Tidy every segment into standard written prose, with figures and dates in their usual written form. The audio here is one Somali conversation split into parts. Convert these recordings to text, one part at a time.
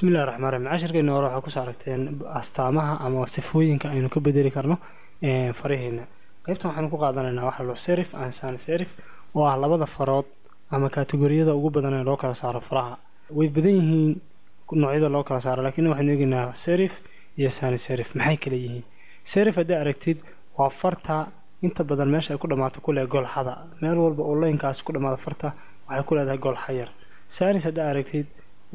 بسم الله الرحمن الرحيم عشركينا hore waxa ku saaragteen astaamaha ama sifooyinka aynu ka bedeli karno farihiina qaybtan waxaan ku qaadanaynaa waxa loo serif and sans serif oo ah labada farood ama kategoriyada ugu badan ee loo kala saaro faraha way badan yihiin noocyada loo kala saaro laakiin waxaan eegaynaa serif iyo sans serif maxay kala yihiin serif haddii aragtid waa farta inta badan meesha ay ku dhamaato kule golxada meel walba oo line-kaas ku dhamaado farta waxay ku leedahay golxa yar sans haddii aragtid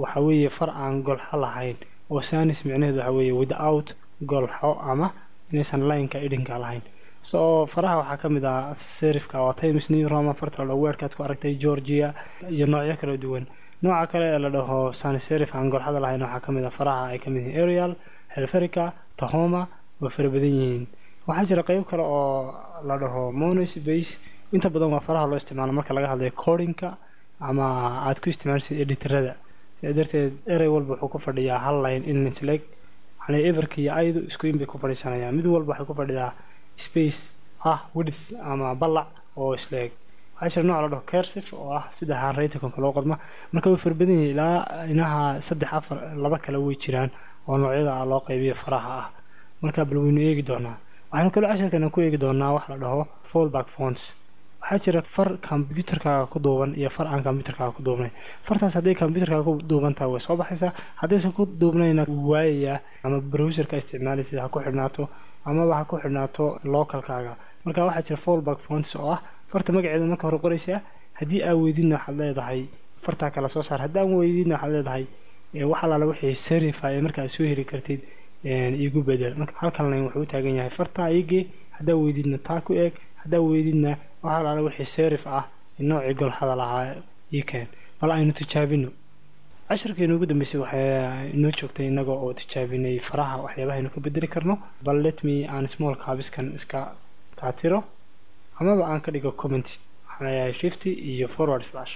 waxa weeye far aan golxa lahayn oo sans micnaheedu waxa weeye without golxo ama inaysan line-ka idinka lahayn soo faraha waxa kamid ah serifka waa Times New Roman farta la weerkaad ku aragtay Georgia iyo noocyo kala duwan nooca kale ee la dhaho sans serif aan golxada lahayn waxa kamid ah faraha ay kamid yihiin Arial, Helvetica, Tahoma oo fara badan yihiin waxa jira qayb kale oo la dhaho monospace inta badan waa faraha loo isticmaalo marka laga hadlayo coding-ka ama aad ku isticmaaleysid editorada سيدرتي إيري والبا حكو فرديا هال لاين إن سلك على إيفركي أيضا سكوين بيكو فرديسانا يعني ميدو والبا حكو فرديا سبيس ودث أما بلع أو سلك عشر نوع على كيرسف أو سيدا هان ريتكم كلو قدما مركو فربدني لا إنها سدح عفر لبك لوي جيران ونوعيدا على قيبية فراحة مركا بلوينو إيجي دونا وحنا كل عشر كنا كو إيجي دونا واحد لهو فول باك فونس waxaa jira far computerkaaga ku duuban iyo far aan computerkaaga ku duubnay fartaas haday computerkaaga ku duubantaa way soo baxaysaa hadaysan ku duubnayna waaya ama browserka isticmaalaysid ha ku xidhnaato ama waxa ku xidhnaato localkaaga marka waxaa jira fallback fonts oo ah farta magaceeda marka hore qoraysaa hadii aad weydiina waxaad leedahay farta kala soo saar hadaan weydiina waxaad leedahay waxa la wixii serif ay marka soo heli kartid igu bedel marka halkan line wuxuu taagan yahay farta ayge hadaa weydiina taa ku eeg hadaa weydiina waxa la wixii serif ah nooci golxada lahaa yikeen bal aynu tijaabino casharkeena ugu dambeysay waxay inoo joogtay inaga oo tijaabinay faraha waxyaabaha aynu ka bedeli karno bal let me an small cabiskan iska taatiro ama aan ka dhigo comment waxaan leeyahay shift iyo forward slash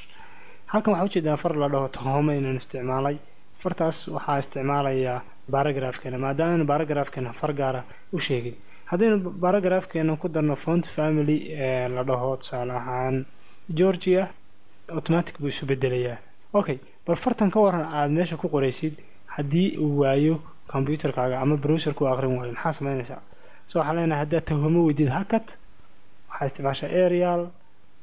halkan waxa u jeedaa far la dhaho Tahoma inaan isticmaalay fartaas waxa isticmaalaya paragraph-kana maadaama paragraph-kana far gaara u sheegay hadaynu paragraph-keena ku darno font family la dhaho tusaale ahaan Georgia automatic buu isu bedelayaa okay bal fartan ka waran aad meesha ku qoraysid hadii uu waayo computerkaaga ama browserku aqrin waayo maxaa sameynaysaa soo waxa leenahay hadaa Tahoma weydid hakat waxa isticmaashaa Arial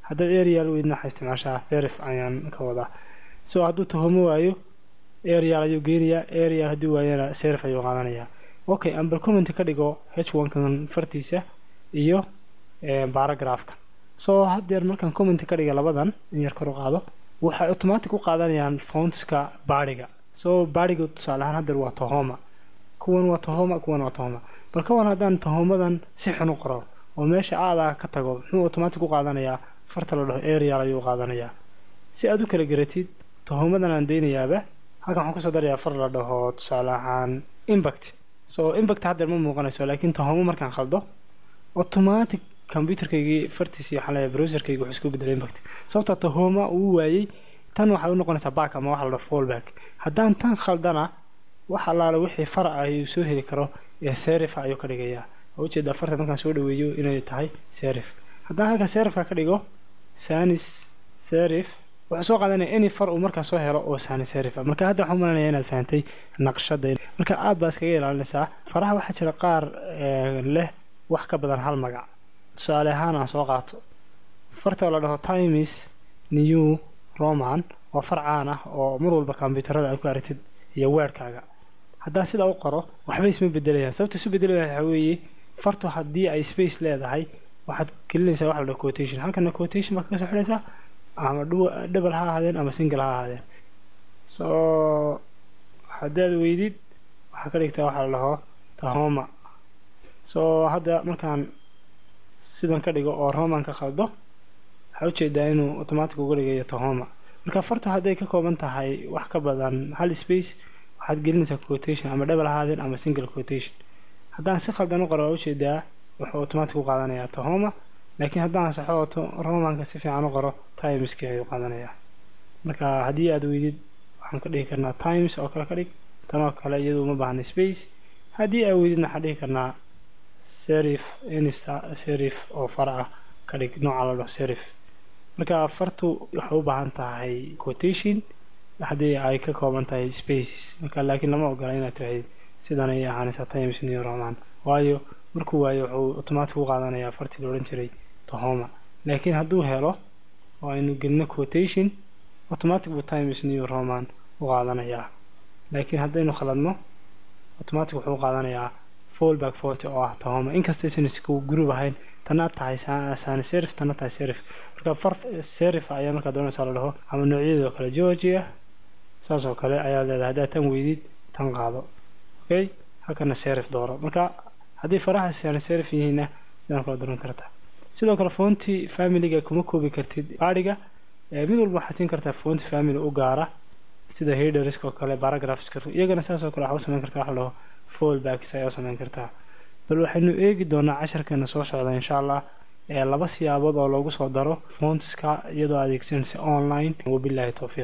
hadaa Arial weydna waxa isticmaashaa serif ayaan ka wadaa soo haduu Tahoma waayo Arial ayuu geeriyaa Arial hadii waayana serif ayuu qaadanayaa okay ambal comment ka dhigo h1 kan fartiisa iyo paragraph-ka soo hadeer markaan comment ka dhiga labadan in yar kor u qaado waxa automatic u qaadanayaan fonts-ka bariga soo bariga tusaale ahaan hadeer waa Tahoma kuwan waa Tahoma bal ka waran hadaan Tahomadan si xun u qoro oo meesha aada ka tago wuxuu automatic u qaadanayaa farta la dhaho Arial ayuu qaadanayaa si aad u kala garatid Tahomadan aan deynayaaba halkan waxaan ku soo darayaa far la dhaho tusaale ahaan impact so impact hadda ma muuqanayso laakiin Tahoma markaan khaldo automatic computerkayga fartiisa waxa la browserkayga wuxuu isku bedelay impact sababta Tahoma uu waayay tan waxa uu noqonaysaa back ama waxa la fallback hadaan tan khaldana waxa la wixii far ay soo heli karo ee serif ayuu ka dhigayaa oo jeeda farta markaan soo dhaweeyo inay tahay serif hadaan halka serifka ka dhigo sans serif waxa soo qaadanaya any far uu marka soo helo oo sans serif marka hadda waxaan maleynayaa inaad fahantay naqshada marka aad baas kaga ilaalinaysaa faraha waxa jira qaar leh wax ka badan hal magac su'aal ahaan aan soo qaato farta la dhaho Times New Roman waa far caan ah oo mar walba computerada ay ku aragtid iyo weerkaaga haddaan sida u qoro waxba isma bedelayaan sababta isu bedelaya waxa weeye fartu haddii ay space leedahay waxaad gelinaysaa wax la dhaho quotation halkan quotation ma ka soo xiraysaa ama double ha ahaadeen ama single ha ahaadeen soo hadaad weydid waxa ka dhigtaa waxa la dhaho Tahoma soo hadda markaan sidan ka dhigo oo Roman ka khaldo waxa u jeedaa inuu automatic uga dhigayo Tahoma marka fartu haday ka kooban tahay wax ka badan hal space waxaad gelinaysaa quotation ama double ha ahaadeen ama single quotation haddaan si khaldan u qoro u jeedaa wuxuu automatic u qaadanayaa Tahoma laakiin haddaan saxooto Romanka si fiican u qoro Times-ka ayuu qaadanayaa marka hadii aad weydid waxaan ka dhigi karnaa Times oo kale ka dhig tan oo kale iyadoo ma baahna space hadii aad weydidna waxaan dhigi karnaa serif serif oo far ah ka dhig nooca la dhaho serif marka fartu waxa u baahan tahay quotation haddii ay ka kooban tahay spaces marka laakiin lama ogola inaad tiraahid sidan ay ahaanaysaa Times New Roman waayo markuu waayo wuxuu automatic u qaadanayaa fartii loo oran jiray Tahoma laakiin hadduu helo oo aynu gelino quotation automatic buu Times New Roman u qaadanayaa laakiin haddaynu khaladno automatic wuxuu qaadanayaa fallback font oo ah Tahoma inkasta aysan isku group ahayn tana tahay sans serif tana tahay serif marka serif ayaa marka doonaysa la dhaho ama noocyada kale Georgia saas oo kale ayaa leedahay hadaa tan weydid tan qaado okay halkana serif dooro marka haddii faraha sans serif yihiina sidoo kale dooran kartaa sidoo kale fonti family-ga kuma koobi kartid baadhiga mid walba waxaad siin kartaa font family u gaara sida headers oo kale paragraphs iyagana saas oo kale waxa u sameyn kartaa wax loo fallbacks ayaa sameyn kartaa bal waxaynu eegi doonaa casharkeena soo socda insha Allah laba siyaabood oo loogu soo daro fontska iyadoo adeegsanaysa online wabillahi tawfiiq